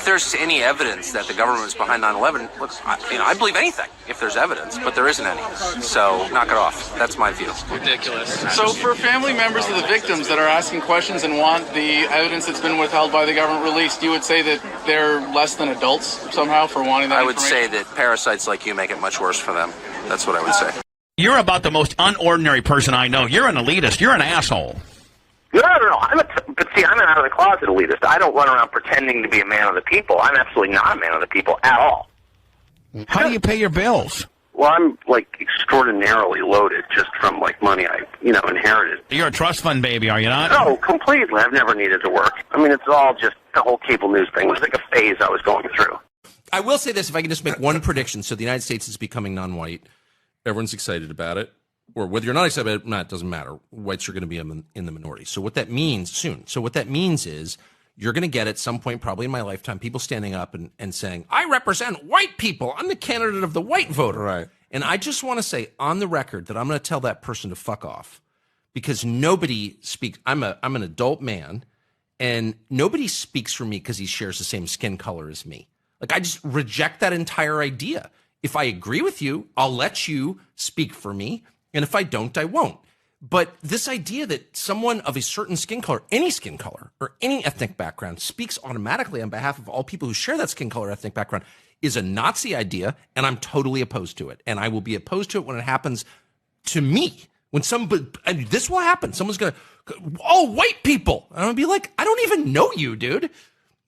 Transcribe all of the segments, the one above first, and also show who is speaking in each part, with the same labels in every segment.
Speaker 1: there's any evidence that the government was behind 9/11, look, I believe anything if there's evidence, but there isn't any. So knock it off. That's my view.
Speaker 2: Ridiculous.
Speaker 3: So for family members of the victims that are asking questions and want the evidence that's been withheld by the government released, you would say that they're less than adults somehow for wanting that
Speaker 1: I would say that parasites like you make it much worse for them. That's what I would say.
Speaker 4: You're about the most unordinary person I know. You're an elitist. You're an asshole.
Speaker 5: No. But see, I'm an out of the closet elitist. I don't run around pretending to be a man of the people. I'm absolutely not a man of the people at all.
Speaker 4: How do you pay your bills?
Speaker 5: Well, I'm extraordinarily loaded just from money I inherited.
Speaker 4: You're a trust fund baby, are you not?
Speaker 5: No, completely. I've never needed to work. I mean, it's all just the whole cable news thing. It was like a phase I was going through.
Speaker 6: I will say this, if I can just make one prediction. So the United States is becoming non-white. Everyone's excited about it. Or whether you're not excited about it, it doesn't matter. Whites are going to be in the minority. So what that means soon. So what that means is you're going to get at some point, probably in my lifetime, people standing up and saying, I represent white people. I'm the candidate of the white voter.
Speaker 7: Right.
Speaker 6: And I just want to say on the record that I'm going to tell that person to fuck off because nobody speaks. I'm an adult man and nobody speaks for me because he shares the same skin color as me. I just reject that entire idea. If I agree with you, I'll let you speak for me. And if I don't, I won't. But this idea that someone of a certain skin color, any skin color, or any ethnic background speaks automatically on behalf of all people who share that skin color, ethnic background is a Nazi idea, and I'm totally opposed to it. And I will be opposed to it when it happens to me. When and this will happen. Someone's going to, white people. And I'm going to be like, I don't even know you, dude.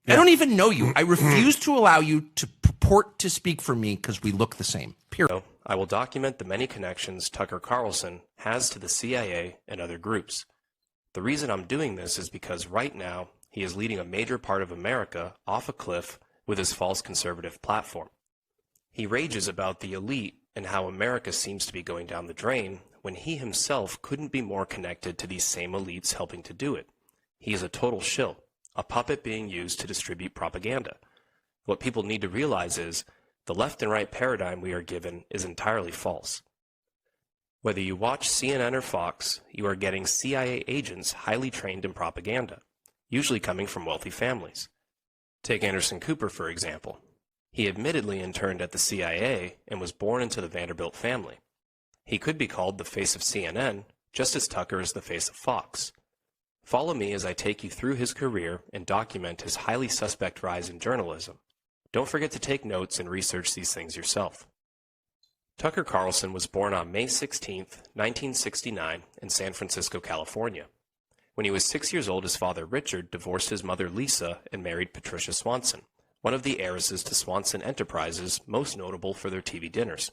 Speaker 6: I don't even know you. I refuse to allow you to purport to speak for me because we look the same. Period.
Speaker 8: I will document the many connections Tucker Carlson has to the CIA and other groups. The reason I'm doing this is because right now he is leading a major part of America off a cliff with his false conservative platform. He rages about the elite and how America seems to be going down the drain when he himself couldn't be more connected to these same elites helping to do it. He is a total shill, a puppet being used to distribute propaganda. What people need to realize is the left and right paradigm we are given is entirely false. Whether you watch CNN or Fox, you are getting CIA agents highly trained in propaganda, usually coming from wealthy families. Take Anderson Cooper, for example. He admittedly interned at the CIA and was born into the Vanderbilt family. He could be called the face of CNN, just as Tucker is the face of Fox. Follow me as I take you through his career and document his highly suspect rise in journalism. Don't forget to take notes and research these things yourself. Tucker Carlson was born on May 16, 1969, in San Francisco, California. When he was 6 years old, his father Richard divorced his mother Lisa and married Patricia Swanson, one of the heiresses to Swanson Enterprises, most notable for their TV dinners.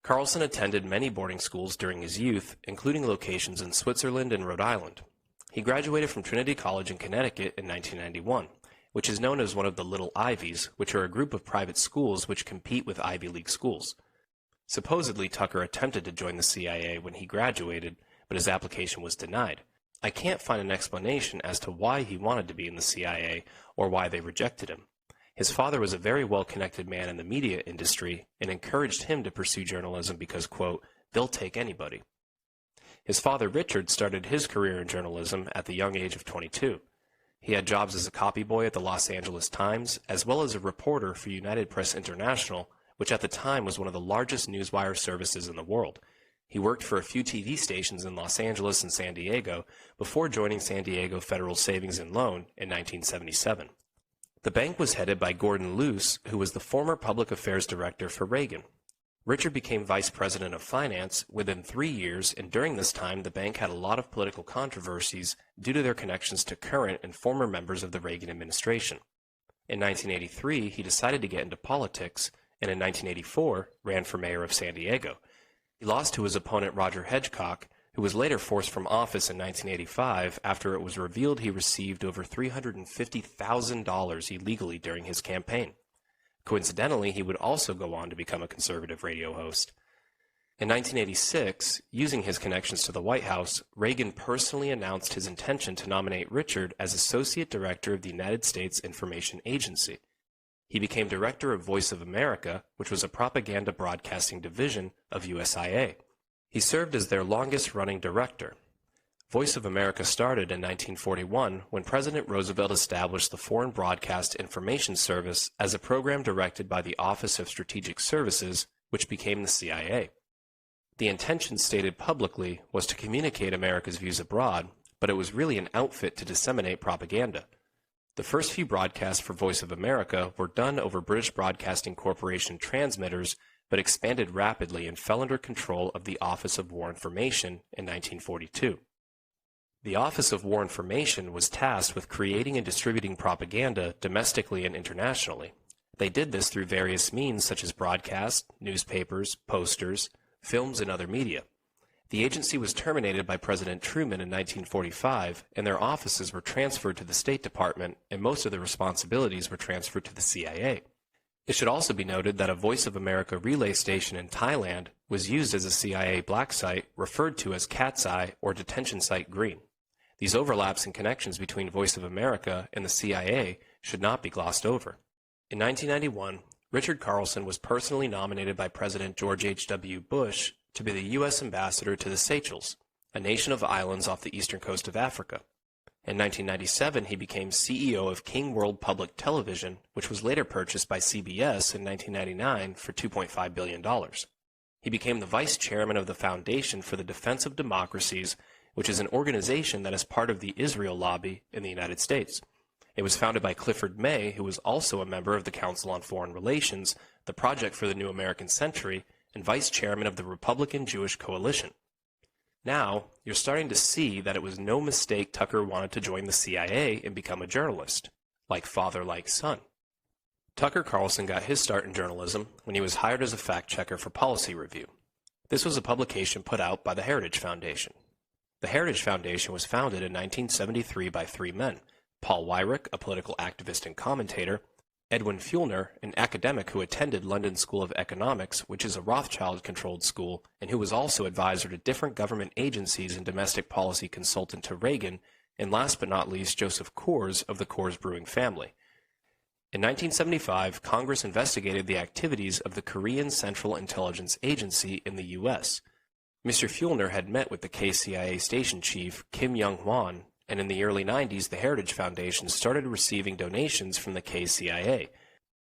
Speaker 8: Carlson attended many boarding schools during his youth, including locations in Switzerland and Rhode Island. He graduated from Trinity College in Connecticut in 1991. Which is known as one of the Little Ivies, which are a group of private schools which compete with Ivy League schools. Supposedly, Tucker attempted to join the CIA when he graduated, but his application was denied. I can't find an explanation as to why he wanted to be in the CIA or why they rejected him. His father was a very well-connected man in the media industry and encouraged him to pursue journalism because, quote, they'll take anybody. His father, Richard, started his career in journalism at the young age of 22. He had jobs as a copy boy at the Los Angeles Times, as well as a reporter for United Press International, which at the time was one of the largest newswire services in the world. He worked for a few TV stations in Los Angeles and San Diego before joining San Diego Federal Savings and Loan in 1977. The bank was headed by Gordon Luce, who was the former public affairs director for Reagan. Richard became vice president of finance within 3 years, and during this time, the bank had a lot of political controversies due to their connections to current and former members of the Reagan administration. In 1983, he decided to get into politics, and in 1984, ran for mayor of San Diego. He lost to his opponent Roger Hedgecock, who was later forced from office in 1985 after it was revealed he received over $350,000 illegally during his campaign. Coincidentally, he would also go on to become a conservative radio host. In 1986, using his connections to the White House, Reagan personally announced his intention to nominate Richard as Associate Director of the United States Information Agency. He became Director of Voice of America, which was a propaganda broadcasting division of USIA. He served as their longest-running director. Voice of America started in 1941 when President Roosevelt established the Foreign Broadcast Information Service as a program directed by the Office of Strategic Services, which became the CIA. The intention stated publicly was to communicate America's views abroad, but it was really an outfit to disseminate propaganda. The first few broadcasts for Voice of America were done over British Broadcasting Corporation transmitters, but expanded rapidly and fell under control of the Office of War Information in 1942. The Office of War Information was tasked with creating and distributing propaganda domestically and internationally. They did this through various means such as broadcasts, newspapers, posters, films, and other media. The agency was terminated by President Truman in 1945, and their offices were transferred to the State Department, and most of the responsibilities were transferred to the CIA. It should also be noted that a Voice of America relay station in Thailand was used as a CIA black site referred to as Cat's Eye or Detention Site Green. These overlaps and connections between Voice of America and the CIA should not be glossed over. In 1991, Richard Carlson was personally nominated by President George H.W. Bush to be the U.S. ambassador to the Seychelles, a nation of islands off the eastern coast of Africa. In 1997, he became CEO of King World Public Television, which was later purchased by CBS in 1999 for $2.5 billion. He became the vice chairman of the Foundation for the Defense of Democracies, which is an organization that is part of the Israel lobby in the United States. It was founded by Clifford May, who was also a member of the Council on Foreign Relations, the Project for the New American Century, and vice chairman of the Republican Jewish Coalition. Now, you're starting to see that it was no mistake Tucker wanted to join the CIA and become a journalist, like father, like son. Tucker Carlson got his start in journalism when he was hired as a fact-checker for Policy Review. This was a publication put out by the Heritage Foundation. The Heritage Foundation was founded in 1973 by three men: Paul Weyrich, a political activist and commentator; Edwin Fuellner, an academic who attended London School of Economics, which is a Rothschild-controlled school, and who was also advisor to different government agencies and domestic policy consultant to Reagan; and last but not least, Joseph Coors of the Coors Brewing family. In 1975, Congress investigated the activities of the Korean Central Intelligence Agency in the U.S. Mr. Fuellner had met with the KCIA station chief, Kim Young-hwan, and in the early 90s, the Heritage Foundation started receiving donations from the KCIA.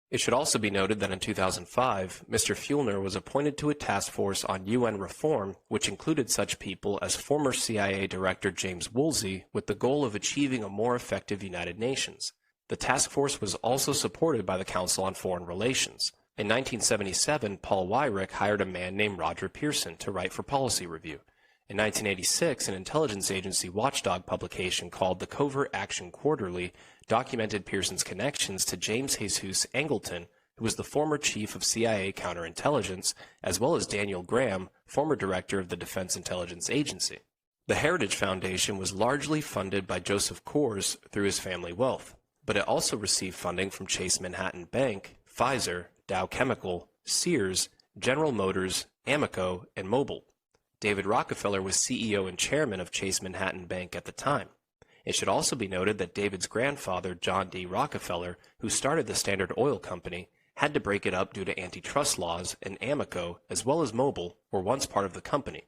Speaker 8: It should also be noted that in 2005, Mr. Fuellner was appointed to a task force on UN reform, which included such people as former CIA Director James Woolsey, with the goal of achieving a more effective United Nations. The task force was also supported by the Council on Foreign Relations. In 1977, Paul Weyrich hired a man named Roger Pearson to write for Policy Review. In 1986, an intelligence agency watchdog publication called the Covert Action Quarterly documented Pearson's connections to James Jesus Angleton, who was the former chief of CIA counterintelligence, as well as Daniel Graham, former director of the Defense Intelligence Agency. The Heritage Foundation was largely funded by Joseph Coors through his family wealth, but it also received funding from Chase Manhattan Bank, Pfizer, Dow Chemical, Sears, General Motors, Amoco, and Mobil. David Rockefeller was CEO and chairman of Chase Manhattan Bank at the time. It should also be noted that David's grandfather, John D. Rockefeller, who started the Standard Oil Company, had to break it up due to antitrust laws, and Amoco, as well as Mobil, were once part of the company.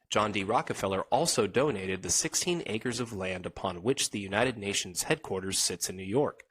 Speaker 8: John D. Rockefeller also donated the 16 acres of land upon which the United Nations headquarters sits in New York.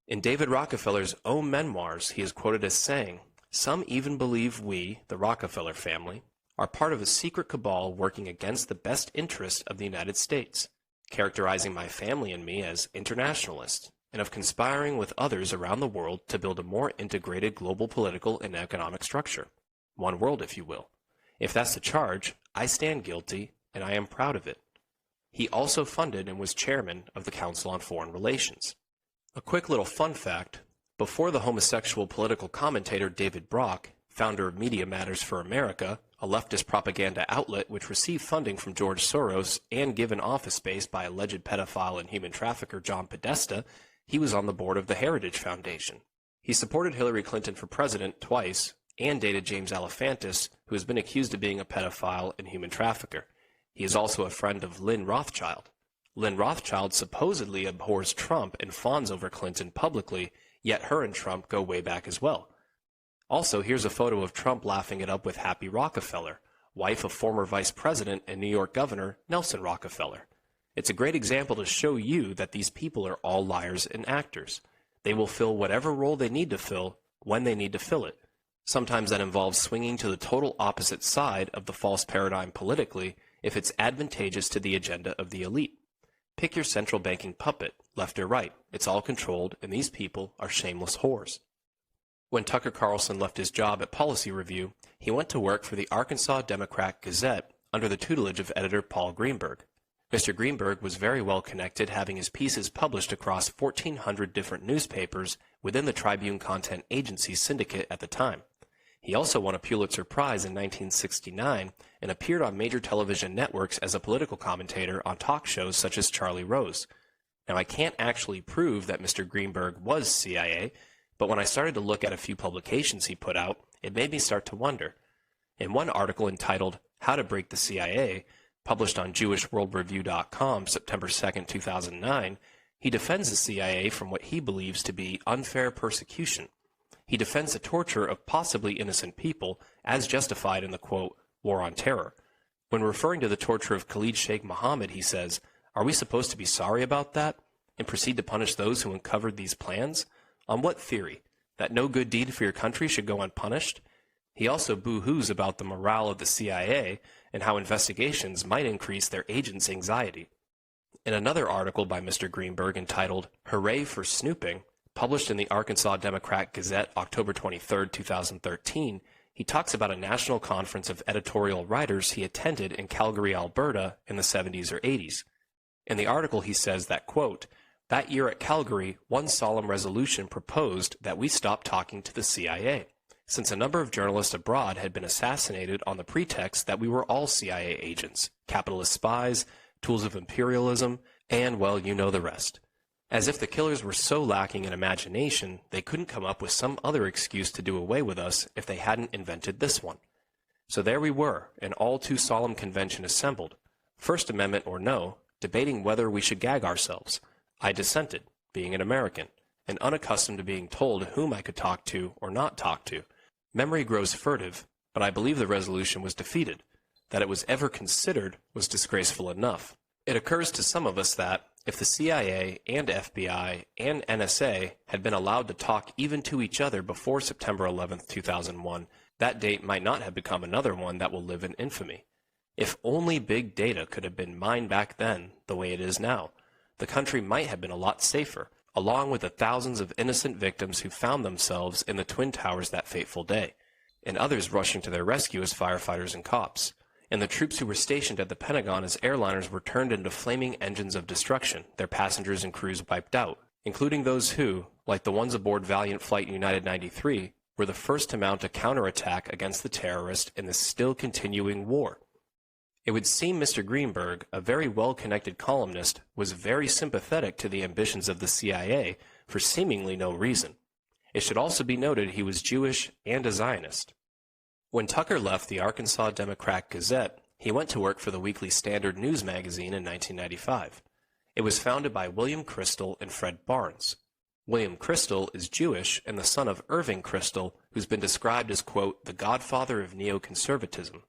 Speaker 8: In David Rockefeller's own memoirs, he is quoted as saying, "Some even believe we, the Rockefeller family, are part of a secret cabal working against the best interest of the United States, characterizing my family and me as internationalists, and of conspiring with others around the world to build a more integrated global political and economic structure. One world, if you will. If that's the charge, I stand guilty, and I am proud of it." He also funded and was chairman of the Council on Foreign Relations. A quick little fun fact: before the homosexual political commentator David Brock, founder of Media Matters for America, a leftist propaganda outlet which received funding from George Soros and given office space by alleged pedophile and human trafficker John Podesta, he was on the board of the Heritage Foundation. He supported Hillary Clinton for president twice and dated James Alefantis, who has been accused of being a pedophile and human trafficker. He is also a friend of Lynn Rothschild. Lynn Rothschild supposedly abhors Trump and fawns over Clinton publicly, yet her and Trump go way back as well. Also, here's a photo of Trump laughing it up with Happy Rockefeller, wife of former Vice President and New York Governor Nelson Rockefeller. It's a great example to show you that these people are all liars and actors. They will fill whatever role they need to fill when they need to fill it. Sometimes that involves swinging to the total opposite side of the false paradigm politically if it's advantageous to the agenda of the elite. Pick your central banking puppet, left or right. It's all controlled, and these people are shameless whores. When Tucker Carlson left his job at Policy Review, he went to work for the Arkansas Democrat-Gazette under the tutelage of editor Paul Greenberg. Mr. Greenberg was very well connected, having his pieces published across 1,400 different newspapers within the Tribune Content Agency syndicate at the time. He also won a Pulitzer Prize in 1969 and appeared on major television networks as a political commentator on talk shows such as Charlie Rose. Now, I can't actually prove that Mr. Greenberg was CIA, but when I started to look at a few publications he put out, it made me start to wonder. In one article entitled How to Break the CIA, published on JewishWorldReview.com September 2, 2009, he defends the CIA from what he believes to be unfair persecution. He defends the torture of possibly innocent people as justified in the, quote, War on Terror. When referring to the torture of Khalid Sheikh Mohammed, he says, "Are we supposed to be sorry about that and proceed to punish those who uncovered these plans? On what theory? That no good deed for your country should go unpunished?" He also boo-hoos about the morale of the CIA and how investigations might increase their agents' anxiety. In another article by Mr. Greenberg entitled Hooray for Snooping, published in the Arkansas Democrat-Gazette October 23, 2013, he talks about a national conference of editorial writers he attended in Calgary, Alberta in the 70s or 80s. In the article he says that, quote, "That year at Calgary, one solemn resolution proposed that we stop talking to the CIA, since a number of journalists abroad had been assassinated on the pretext that we were all CIA agents, capitalist spies, tools of imperialism, and, well, you know the rest. As if the killers were so lacking in imagination, they couldn't come up with some other excuse to do away with us if they hadn't invented this one. So there we were, an all too solemn convention assembled, First Amendment or no, debating whether we should gag ourselves. I dissented, being an American, and unaccustomed to being told whom I could talk to or not talk to. Memory grows furtive, but I believe the resolution was defeated. That it was ever considered was disgraceful enough. It occurs to some of us that, if the CIA and FBI and NSA had been allowed to talk even to each other before September 11, 2001, that date might not have become another one that will live in infamy. If only big data could have been mined back then the way it is now, the country might have been a lot safer, along with the thousands of innocent victims who found themselves in the Twin Towers that fateful day, and others rushing to their rescue as firefighters and cops, and the troops who were stationed at the Pentagon as airliners were turned into flaming engines of destruction, their passengers and crews wiped out, including those who, like the ones aboard Valiant Flight United 93, were the first to mount a counterattack against the terrorists in this still continuing war. It would seem Mr. Greenberg, a very well-connected columnist, was very sympathetic to the ambitions of the CIA for seemingly no reason. It should also be noted he was Jewish and a Zionist. When Tucker left the Arkansas Democrat-Gazette, he went to work for the Weekly Standard News magazine in 1995. It was founded by William Kristol and Fred Barnes. William Kristol is Jewish and the son of Irving Kristol, who's been described as, quote, the godfather of neoconservatism.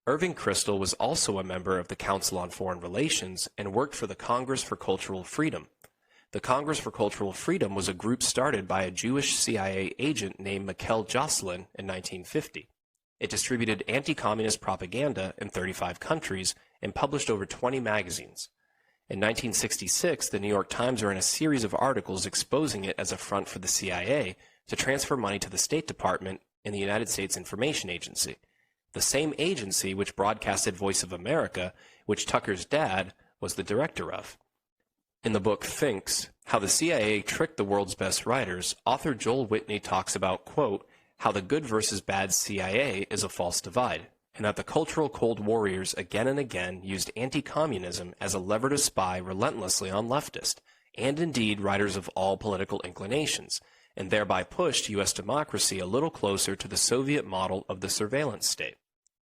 Speaker 8: Irving Kristol was also a member of the Council on Foreign Relations and worked for the Congress for Cultural Freedom. The Congress for Cultural Freedom was a group started by a Jewish CIA agent named Mikhail Jocelyn in 1950. It distributed anti-communist propaganda in 35 countries and published over 20 magazines. In 1966, the New York Times ran a series of articles exposing it as a front for the CIA to transfer money to the State Department and the United States Information Agency, the same agency which broadcasted Voice of America, which Tucker's dad was the director of. In the book Thinks, How the CIA Tricked the World's Best Writers, author Joel Whitney talks about, quote, how the good versus bad CIA is a false divide, and that the cultural cold warriors again and again used anti-communism as a lever to spy relentlessly on leftists, and indeed writers of all political inclinations, and thereby pushed U.S. democracy a little closer to the Soviet model of the surveillance state.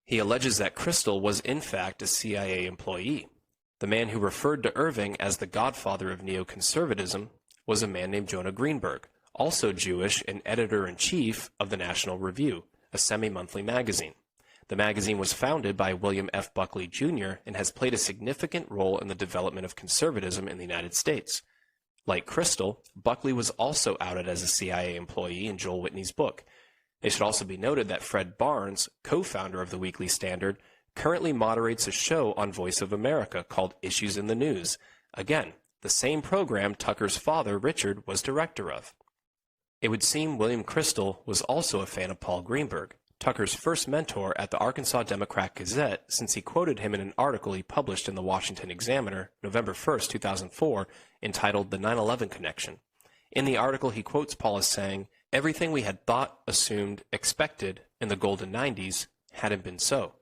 Speaker 8: He alleges that Kristol was in fact a CIA employee. The man who referred to Irving as the godfather of neoconservatism was a man named Jonah Greenberg, also Jewish and editor-in-chief of the National Review, a semi-monthly magazine. The magazine was founded by William F. Buckley, Jr. and has played a significant role in the development of conservatism in the United States. Like Crystal, Buckley was also outed as a CIA employee in Joel Whitney's book. It should also be noted that Fred Barnes, co-founder of the Weekly Standard, currently moderates a show on Voice of America called Issues in the News. Again, the same program Tucker's father, Richard, was director of. It would seem William Crystal was also a fan of Paul Greenberg, Tucker's first mentor at the Arkansas Democrat-Gazette, since he quoted him in an article he published in the Washington Examiner, November 1, 2004, entitled The 9/11 Connection. In the article, he quotes Paul as saying, "Everything we had thought, assumed, expected in the golden 90s hadn't been so.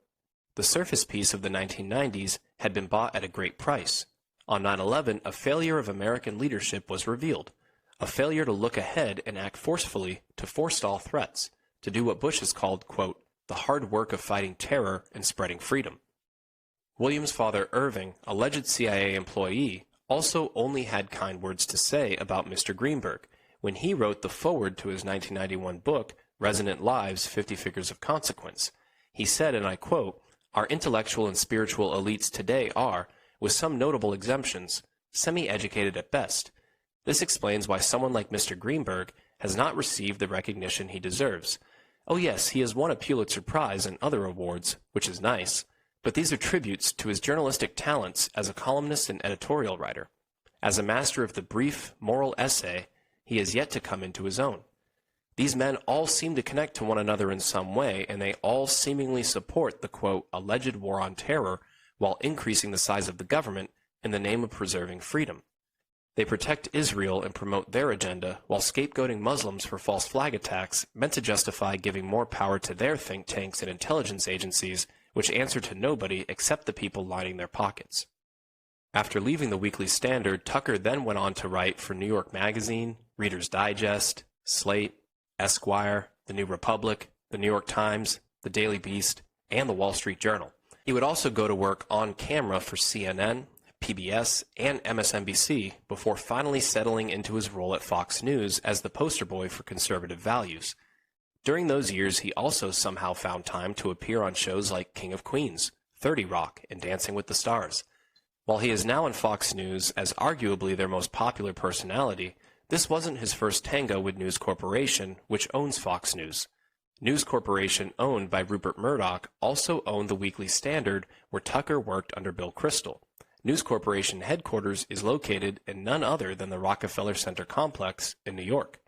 Speaker 8: The surface piece of the 1990s had been bought at a great price. On 9/11, a failure of American leadership was revealed, a failure to look ahead and act forcefully to forestall threats, to do what Bush has called, quote, the hard work of fighting terror and spreading freedom." William's father, Irving, alleged CIA employee, also only had kind words to say about Mr. Greenberg when he wrote the foreword to his 1991 book, Resonant Lives, 50 Figures of Consequence. He said, and I quote, "Our intellectual and spiritual elites today are, with some notable exemptions, semi-educated at best. This explains why someone like Mr. Greenberg has not received the recognition he deserves. Oh yes, he has won a Pulitzer Prize and other awards, which is nice, but these are tributes to his journalistic talents as a columnist and editorial writer. As a master of the brief, moral essay, he has yet to come into his own. These men all seem to connect to one another in some way, and they all seemingly support the, quote, alleged war on terror while increasing the size of the government in the name of preserving freedom. They protect Israel and promote their agenda while scapegoating Muslims for false flag attacks meant to justify giving more power to their think tanks and intelligence agencies, which answer to nobody except the people lining their pockets." After leaving the Weekly Standard, Tucker then went on to write for New York Magazine, Reader's Digest, Slate, Esquire, The New Republic, The New York Times, The Daily Beast, and The Wall Street Journal. He would also go to work on camera for CNN, PBS, and MSNBC before finally settling into his role at Fox News as the poster boy for conservative values. During those years, he also somehow found time to appear on shows like King of Queens, 30 Rock, and Dancing with the Stars. While he is now on Fox News as arguably their most popular personality, this wasn't his first tango with News Corporation, which owns Fox News. News Corporation, owned by Rupert Murdoch, also owned the Weekly Standard, where Tucker worked under Bill Kristol. News Corporation headquarters is located in none other than the Rockefeller Center complex in New York.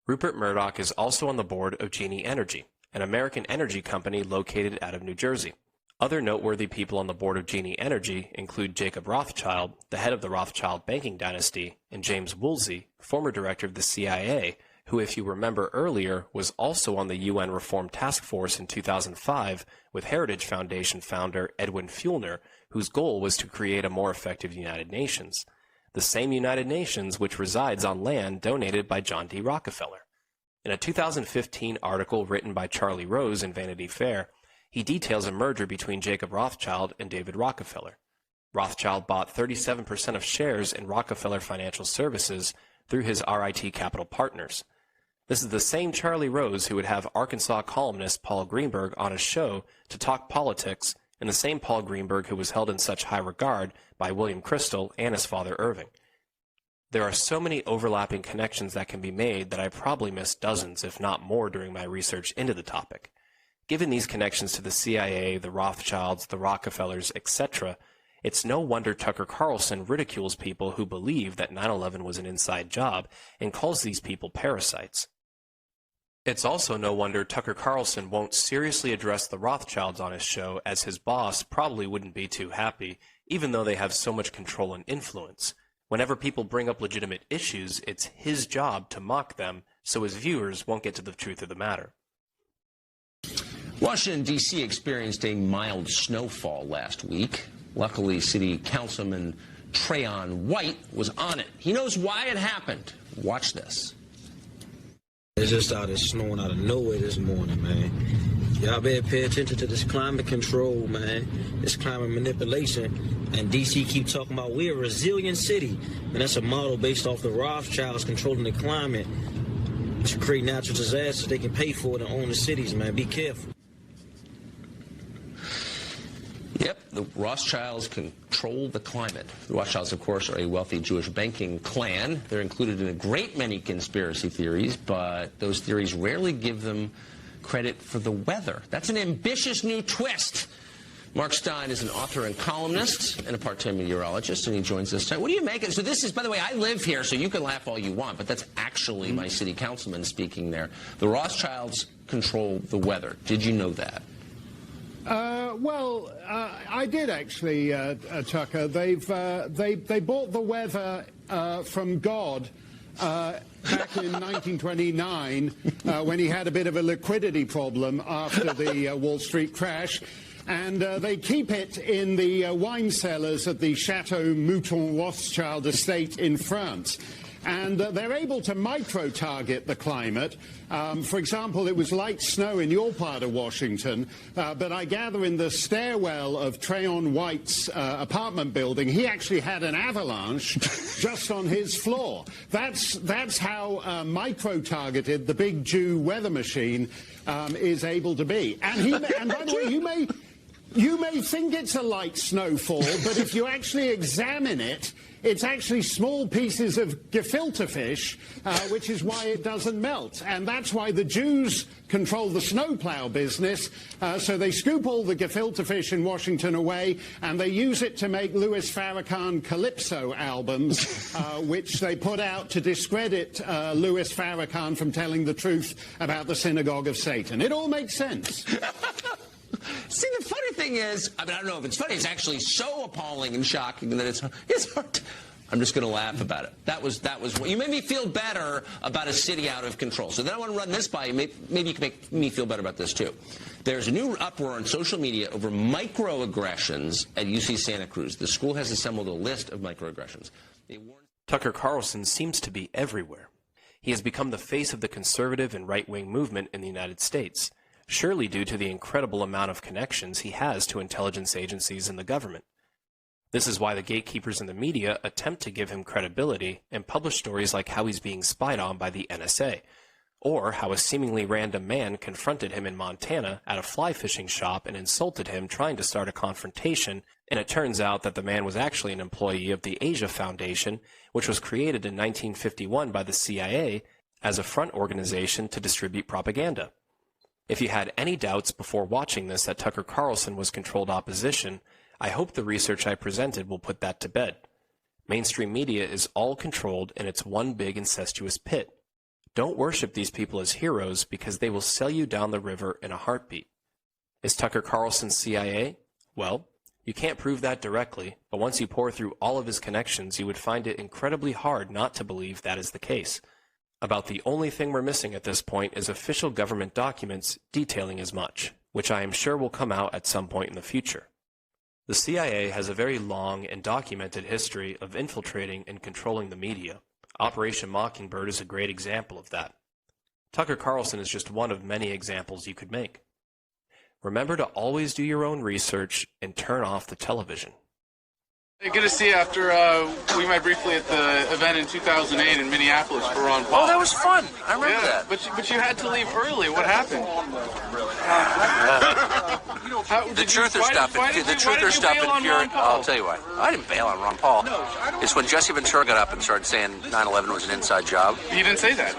Speaker 8: Rupert Murdoch is also on the board of Genie Energy, an American energy company located out of New Jersey. Other noteworthy people on the board of Genie Energy include Jacob Rothschild, the head of the Rothschild banking dynasty, and James Woolsey, former director of the CIA, who, if you remember earlier, was also on the UN Reform Task Force in 2005 with Heritage Foundation founder Edwin Fuellner, whose goal was to create a more effective United Nations, the same United Nations which resides on land donated by John D. Rockefeller. In a 2015 article written by Charlie Rose in Vanity Fair, he details a merger between Jacob Rothschild and David Rockefeller. Rothschild bought 37% of shares in Rockefeller Financial Services through his RIT Capital Partners. This is the same Charlie Rose who would have Arkansas columnist Paul Greenberg on a show to talk politics, and the same Paul Greenberg who was held in such high regard by William Crystal and his father Irving. There are so many overlapping connections that can be made that I probably missed dozens, if not more, during my research into the topic. Given these connections to the CIA, the Rothschilds, the Rockefellers, etc., it's no wonder Tucker Carlson ridicules people who believe that 9/11 was an inside job and calls these people parasites. It's also no wonder Tucker Carlson won't seriously address the Rothschilds on his show, as his boss probably wouldn't be too happy, even though they have so much control and influence. Whenever people bring up legitimate issues, it's his job to mock them, so his viewers won't get to the truth of the matter.
Speaker 2: Washington, D.C. experienced a mild snowfall last week. Luckily, City Councilman Trayon White was on it. He knows why it happened. Watch this.
Speaker 7: It just started snowing out of nowhere this morning, man. Y'all better pay attention to this climate control, man. This climate manipulation. And D.C. keep talking about we're a resilient city. And that's a model based off the Rothschilds controlling the climate to create natural disasters they can pay for it and own the cities, man. Be careful.
Speaker 2: the Rothschilds control the climate. The Rothschilds, of course, are a wealthy Jewish banking clan. They're included in a great many conspiracy theories, but those theories rarely give them credit for the weather. That's an ambitious new twist. Mark Stein is an author and columnist and a part-time meteorologist, and he joins us tonight. What do you make of it? So this is, by the way, I live here, so you can laugh all you want, but that's actually my city councilman speaking there. The Rothschilds control the weather. Did you know that?
Speaker 9: I did actually, Tucker. They bought the weather from God back in 1929 when he had a bit of a liquidity problem after the Wall Street crash. And they keep it in the wine cellars at the Chateau Mouton Rothschild estate in France. And they're able to micro-target the climate. For example, it was light snow in your part of Washington, but I gather in the stairwell of Trayon White's apartment building, he actually had an avalanche just on his floor. That's how micro-targeted the big Jew weather machine is able to be. And by the way, you may think it's a light snowfall, but if you actually examine it, it's actually small pieces of gefilte fish, which is why it doesn't melt. And that's why the Jews control the snowplow business. So they scoop all the gefilte fish in Washington away, and they use it to make Louis Farrakhan Calypso albums, which they put out to discredit Louis Farrakhan from telling the truth about the Synagogue of Satan. It all makes sense.
Speaker 2: See, the funny thing is, I don't know if it's funny, it's actually so appalling and shocking that it's hard. I'm just going to laugh about it. That was what you made me feel better about a city out of control. So then I want to run this by you. Maybe you can make me feel better about this too. There's a new uproar on social media over microaggressions at UC Santa Cruz. The school has assembled a list of microaggressions.
Speaker 8: Tucker Carlson seems to be everywhere. He has become the face of the conservative and right-wing movement in the United States, surely due to the incredible amount of connections he has to intelligence agencies and the government. This is why the gatekeepers in the media attempt to give him credibility and publish stories like how he's being spied on by the NSA, or how a seemingly random man confronted him in Montana at a fly fishing shop and insulted him trying to start a confrontation, and it turns out that the man was actually an employee of the Asia Foundation, which was created in 1951 by the CIA as a front organization to distribute propaganda. If you had any doubts before watching this that Tucker Carlson was controlled opposition, I hope the research I presented will put that to bed. Mainstream media is all controlled, and it's one big incestuous pit. Don't worship these people as heroes because they will sell you down the river in a heartbeat. Is Tucker Carlson CIA? Well, you can't prove that directly, but once you pour through all of his connections, you would find it incredibly hard not to believe that is the case. About the only thing we're missing at this point is official government documents detailing as much, which I am sure will come out at some point in the future. The CIA has a very long and documented history of infiltrating and controlling the media. Operation Mockingbird is a great example of that. Tucker Carlson is just one of many examples you could make. Remember to always do your own research and turn off the television.
Speaker 3: Hey, good to see you after we met briefly at the event in 2008 in Minneapolis for Ron Paul.
Speaker 1: Oh, that was fun. I remember that.
Speaker 3: But you had to leave early. What happened?
Speaker 1: The truth or stuff in pure. I'll tell you why. I didn't bail on Ron Paul. It's when Jesse Ventura got up and started saying 9/11 was an inside job.
Speaker 3: He didn't say that.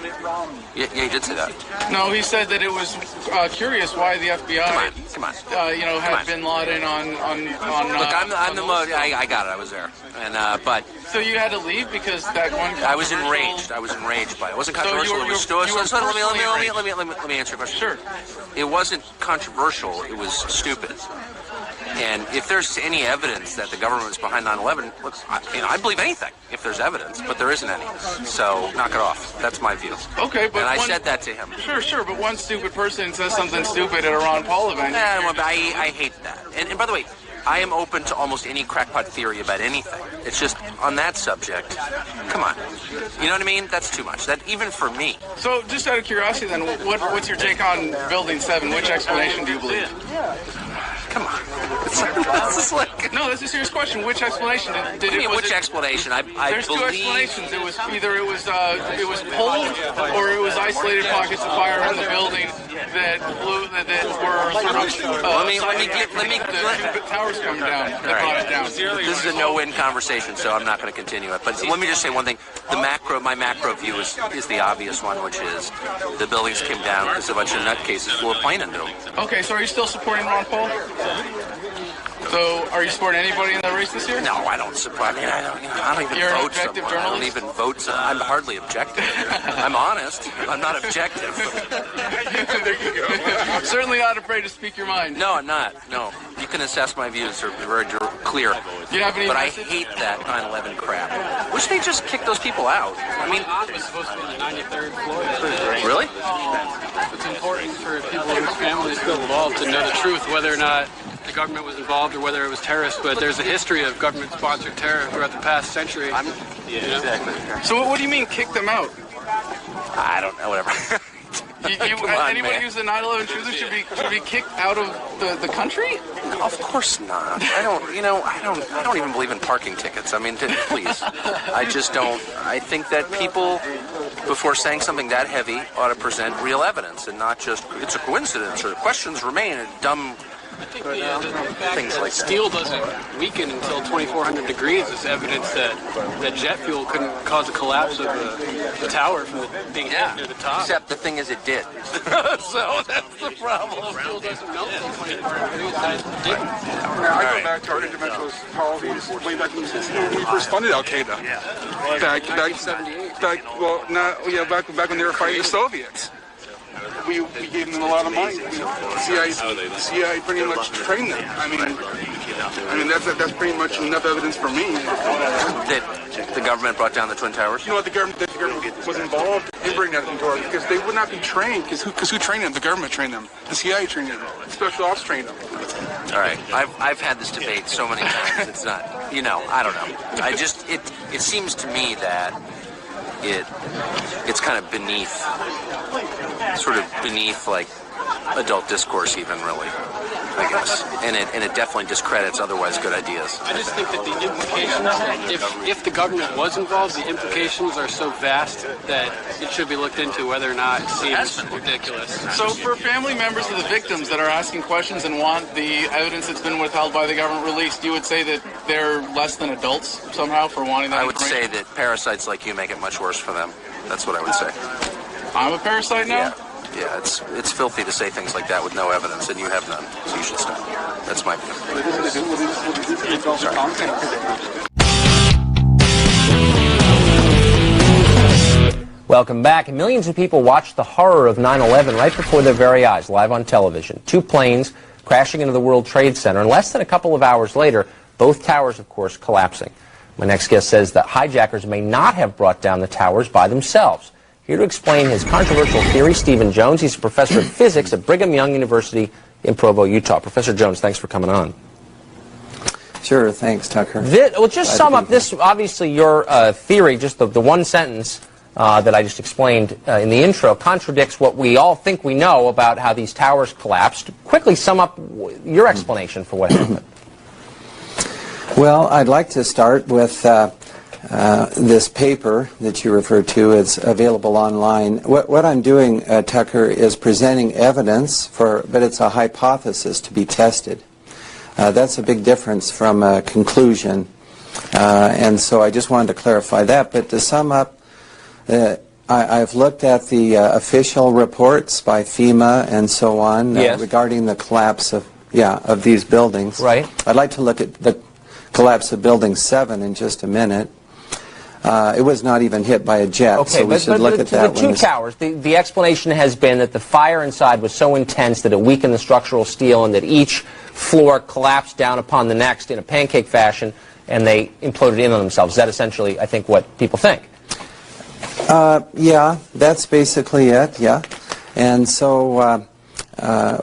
Speaker 1: Yeah, he did say that.
Speaker 3: No, he said that it was curious why the FBI,
Speaker 1: Come on.
Speaker 3: had Bin Laden on.
Speaker 1: Look, I'm the mode. I got it. I was there, and but.
Speaker 3: So you had to leave because that one.
Speaker 1: I was enraged. I was enraged by it. It wasn't controversial. It was stupid. Let me answer your question.
Speaker 3: Sure.
Speaker 1: It wasn't controversial. It was stupid. And if there's any evidence that the government was behind 9/11, look, I believe anything if there's evidence, but there isn't any. So knock it off. That's my view.
Speaker 3: Okay, but
Speaker 1: and I said that to him.
Speaker 3: Sure, but one stupid person says something stupid at a Ron Paul event.
Speaker 1: I hate that. And by the way, I am open to almost any crackpot theory about anything. It's just on that subject. Come on, you know what I mean? That's too much. That even for me.
Speaker 3: So, just out of curiosity, then, what's your take on Building 7? Which explanation do you believe?
Speaker 1: come on. This is like...
Speaker 3: No, that's a serious question. Which explanation did it?
Speaker 1: Which explanation? I
Speaker 3: There's
Speaker 1: believe...
Speaker 3: two explanations. It was either it was pulled or it was isolated pockets of fire in the building that blew that were sort of the towers coming down. That brought it down.
Speaker 1: This is a no-win conversation, so I'm not going to continue it. But let me just say one thing: my macro view is the obvious one, which is the buildings came down because a bunch of nutcases flew a plane into them.
Speaker 3: Okay, so are you still supporting Ron Paul? So, are you supporting anybody in the race this year?
Speaker 1: No, I don't support. I mean, I don't even
Speaker 3: You're
Speaker 1: vote
Speaker 3: an objective
Speaker 1: somewhere. I don't
Speaker 3: journalist?
Speaker 1: even vote. I'm hardly objective. I'm honest. I'm not objective.
Speaker 3: Certainly not afraid to speak your mind.
Speaker 1: No, I'm not. No, you can assess my views. They're very clear.
Speaker 3: Do you have any
Speaker 1: but
Speaker 3: message?
Speaker 1: I hate that 9/11 crap. Wish they just kicked those people out. I mean,
Speaker 10: was supposed to be the 93rd floor.
Speaker 1: really?
Speaker 10: It's important for people whose families feel involved to know the truth, whether or not the government was involved or whether it was terrorists. But there's a history of government-sponsored terror throughout the past century.
Speaker 1: Exactly.
Speaker 3: So, what do you mean kick them out?
Speaker 1: I don't know. Whatever.
Speaker 3: Anybody who's a 9/11 truther should be kicked out of the country?
Speaker 1: No, of course not. I don't even believe in parking tickets. I mean, please. I just don't. I think that people, before saying something that heavy, ought to present real evidence and not just it's a coincidence or questions remain and dumb things like that.
Speaker 10: Steel doesn't weaken until 2,400 degrees. Is evidence that jet fuel couldn't cause a collapse of the tower from being hit near the top.
Speaker 1: Except the thing is, it did. So that's the problem.
Speaker 10: Steel doesn't melt until 2,400 degrees. It didn't.
Speaker 11: I go back to our interventionist policies way back when we first funded Al Qaeda. Back when they were fighting the Soviets. We gave them a lot of money. The CIA pretty much trained them. I mean that's pretty much enough evidence for me.
Speaker 1: That the government brought down the Twin Towers?
Speaker 11: You know what, the government was involved in bringing that into our, because they would not be trained, because who trained them? The government trained them. The CIA trained them. Special ops trained them.
Speaker 1: All right. I've had this debate so many times. It's not, I don't know. It seems to me that it's kind of beneath like adult discourse even, really, I guess. And it definitely discredits otherwise good ideas.
Speaker 10: I just think that the implications, if the government was involved, the implications are so vast that it should be looked into whether or not it seems ridiculous.
Speaker 3: So for family members of the victims that are asking questions and want the evidence that's been withheld by the government released, you would say that they're less than adults somehow for wanting that
Speaker 1: I would say that parasites like you make it much worse for them. That's what I would say.
Speaker 3: I'm a parasite now?
Speaker 1: Yeah, it's filthy to say things like that with no evidence, and you have none, so you should stop. That's my view.
Speaker 12: Welcome back. Millions of people watched the horror of 9/11 right before their very eyes, live on television. 2 planes crashing into the World Trade Center, and less than a couple of hours later, both towers, of course, collapsing. My next guest says that hijackers may not have brought down the towers by themselves. Here to explain his controversial theory, Stephen Jones. He's a professor of physics at Brigham Young University in Provo, Utah. Professor Jones, thanks for coming on.
Speaker 13: Sure, thanks, Tucker.
Speaker 12: Well, just sum up this, obviously, your theory, just the one sentence that I just explained in the intro, contradicts what we all think we know about how these towers collapsed. Quickly sum up your explanation for what happened.
Speaker 13: Well, I'd like to start with this paper that you referred to. It's available online. What I'm doing, Tucker, is presenting evidence but it's a hypothesis to be tested. That's a big difference from a conclusion. And so I just wanted to clarify that. But to sum up, I've looked at the official reports by FEMA and so on regarding the collapse of these buildings.
Speaker 12: Right.
Speaker 13: I'd like to look at the collapse of Building 7 in just a minute. It was not even hit by a jet,
Speaker 12: okay,
Speaker 13: so we should look at that.
Speaker 12: The 2 towers, the explanation has been that the fire inside was so intense that it weakened the structural steel and that each floor collapsed down upon the next in a pancake fashion and they imploded in on themselves. Is that essentially, I think, what people think?
Speaker 13: Yeah, that's basically it, yeah. And so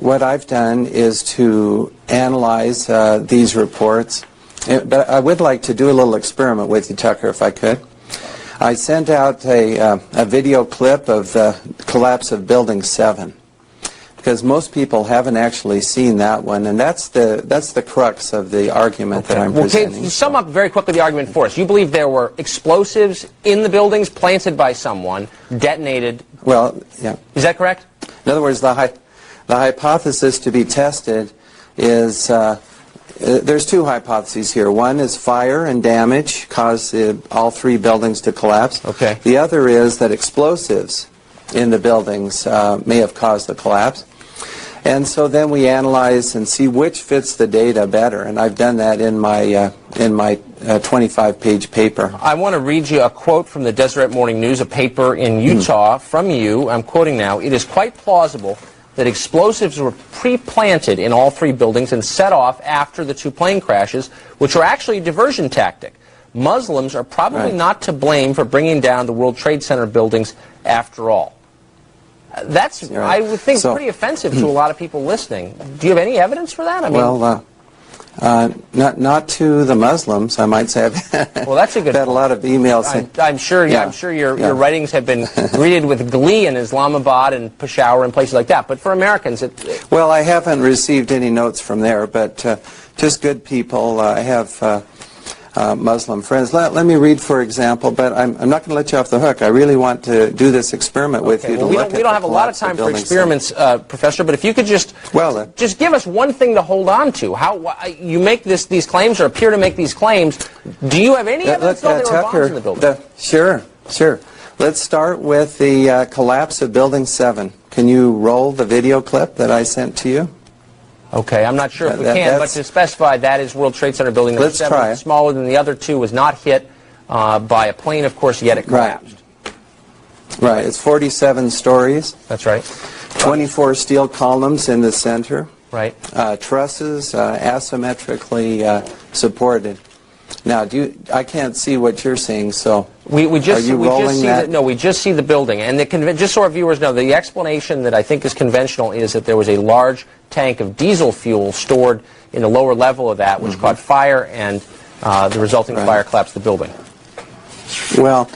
Speaker 13: what I've done is to analyze these reports. But I would like to do a little experiment with you, Tucker, if I could. I sent out a video clip of the collapse of Building 7. because most people haven't actually seen that one, and that's the crux of the argument that I'm presenting.
Speaker 12: Okay, sum up very quickly the argument for us. You believe there were explosives in the buildings planted by someone, detonated.
Speaker 13: Well, yeah.
Speaker 12: Is that correct?
Speaker 13: In other words, the hypothesis to be tested is there's two hypotheses here. One is fire and damage caused all three buildings to collapse.
Speaker 12: Okay.
Speaker 13: The other is that explosives in the buildings may have caused the collapse. And so then we analyze and see which fits the data better, and I've done that in my 25-page paper.
Speaker 12: I want to read you a quote from the Deseret Morning News, a paper in Utah from you. I'm quoting now. "It is quite plausible that explosives were pre-planted in all three buildings and set off after the two plane crashes, which were actually a diversion tactic. Muslims are probably not to blame for bringing down the World Trade Center buildings after all." That's, I would think, pretty offensive to a lot of people listening. Do you have any evidence for that? I mean,
Speaker 13: well, not to the Muslims, I might say.
Speaker 12: Well, that's a good.
Speaker 13: I've had a lot of emails.
Speaker 12: I'm sure. Yeah, I'm sure your writings have been greeted with glee in Islamabad and Peshawar and places like that. But for Americans,
Speaker 13: well, I haven't received any notes from there, but just good people. I have Muslim friends. Let me read, for example, but I'm not going to let you off the hook. I really want to do this experiment with you.
Speaker 12: Well, we don't have a lot of time for experiments, Professor, but if you could just give us one thing to hold on to. How you make these claims or appear to make these claims. Do you have any evidence that there were bombs in the building?
Speaker 13: Sure. Let's start with the collapse of Building 7. Can you roll the video clip that I sent to you?
Speaker 12: Okay, I'm not sure if we can, but to specify, that is World Trade Center building number 7.
Speaker 13: Try it.
Speaker 12: Smaller than the other two, was not hit by a plane, of course, yet it collapsed.
Speaker 13: Right, it's 47 stories.
Speaker 12: That's right.
Speaker 13: 24 steel columns in the center.
Speaker 12: Right.
Speaker 13: Trusses asymmetrically supported. Now, I can't see what you're seeing, so
Speaker 12: we just
Speaker 13: rolling that?
Speaker 12: We just see the building, and just so our viewers know, the explanation that I think is conventional is that there was a large tank of diesel fuel stored in the lower level of that, which caught fire, and the resulting fire collapsed the building.
Speaker 13: Well,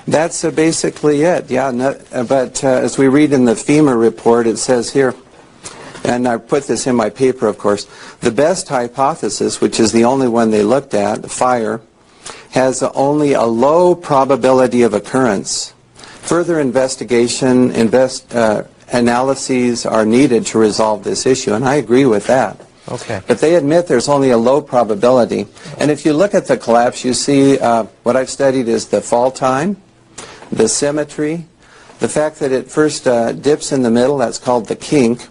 Speaker 13: that's basically it. Yeah, but as we read in the FEMA report, it says here, and I put this in my paper, of course, the best hypothesis, which is the only one they looked at, fire, has only a low probability of occurrence. Further investigation, analyses are needed to resolve this issue, and I agree with that.
Speaker 12: Okay.
Speaker 13: But they admit there's only a low probability. And if you look at the collapse, you see what I've studied is the fall time, the symmetry, the fact that it first dips in the middle, that's called the kink,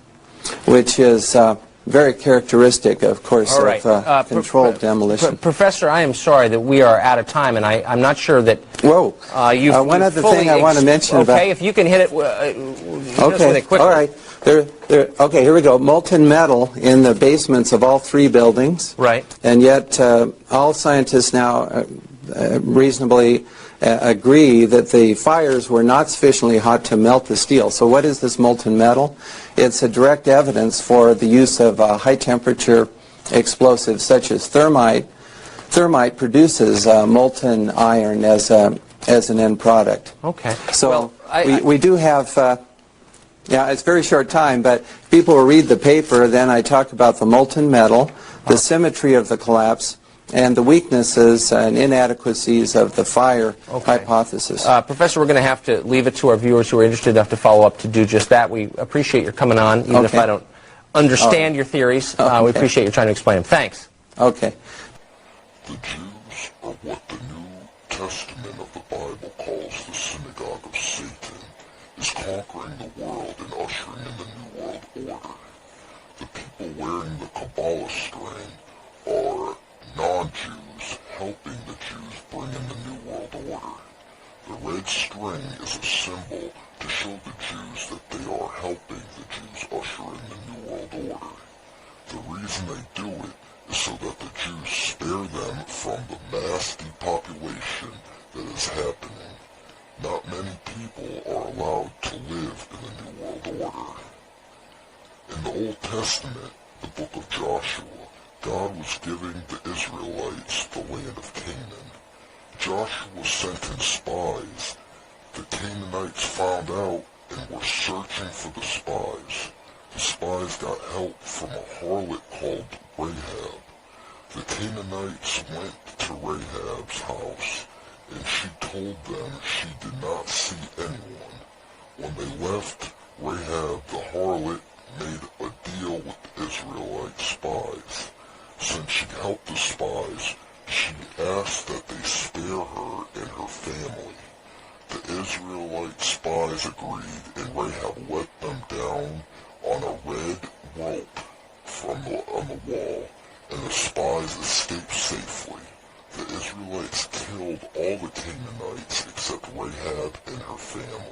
Speaker 13: which is very characteristic, of course, of controlled demolition.
Speaker 12: Professor, I am sorry that we are out of time, and I'm not sure that
Speaker 13: one other thing I want to mention about...
Speaker 12: Okay, if you can hit it quickly.
Speaker 13: All right. Okay, here we go. Molten metal in the basements of all three buildings.
Speaker 12: Right.
Speaker 13: And yet all scientists now reasonably agree that the fires were not sufficiently hot to melt the steel. So what is this molten metal? It's a direct evidence for the use of high-temperature explosives such as thermite. Thermite produces molten iron as an end product.
Speaker 12: Okay.
Speaker 13: So we do have... yeah, it's a very short time, but people will read the paper, then I talk about the molten metal, the symmetry of the collapse, and the weaknesses and inadequacies of the fire hypothesis.
Speaker 12: Professor, we're going to have to leave it to our viewers who are interested enough to follow up to do just that. We appreciate your coming on, even if I don't understand your theories. We appreciate you trying to explain them. Thanks.
Speaker 13: Okay.
Speaker 14: The Jews are what the New Testament of the Bible calls the synagogue of Satan, is conquering the world and ushering in the New World Order. The people wearing the Kabbalah string are non-Jews helping the Jews bring in the New World Order. The red string is a symbol to show the Jews that they are helping the Jews usher in the New World Order. The reason they do it is so that the Jews spare them from the mass depopulation that is happening. Not many people are allowed to live in the New World Order. In the Old Testament, the book of Joshua, God was giving the Israelites the land of Canaan. Joshua sent in spies. The Canaanites found out and were searching for the spies. The spies got help from a harlot called Rahab. The Canaanites went to Rahab's house, and she told them she did not see anyone. When they left, Rahab the harlot made a deal with the Israelite spies. Since she helped the spies, she asked that they spare her and her family. The Israelite spies agreed, and Rahab let them down on a red rope on the wall, and the spies escaped safely. The Israelites killed all the Canaanites except Rahab and her family.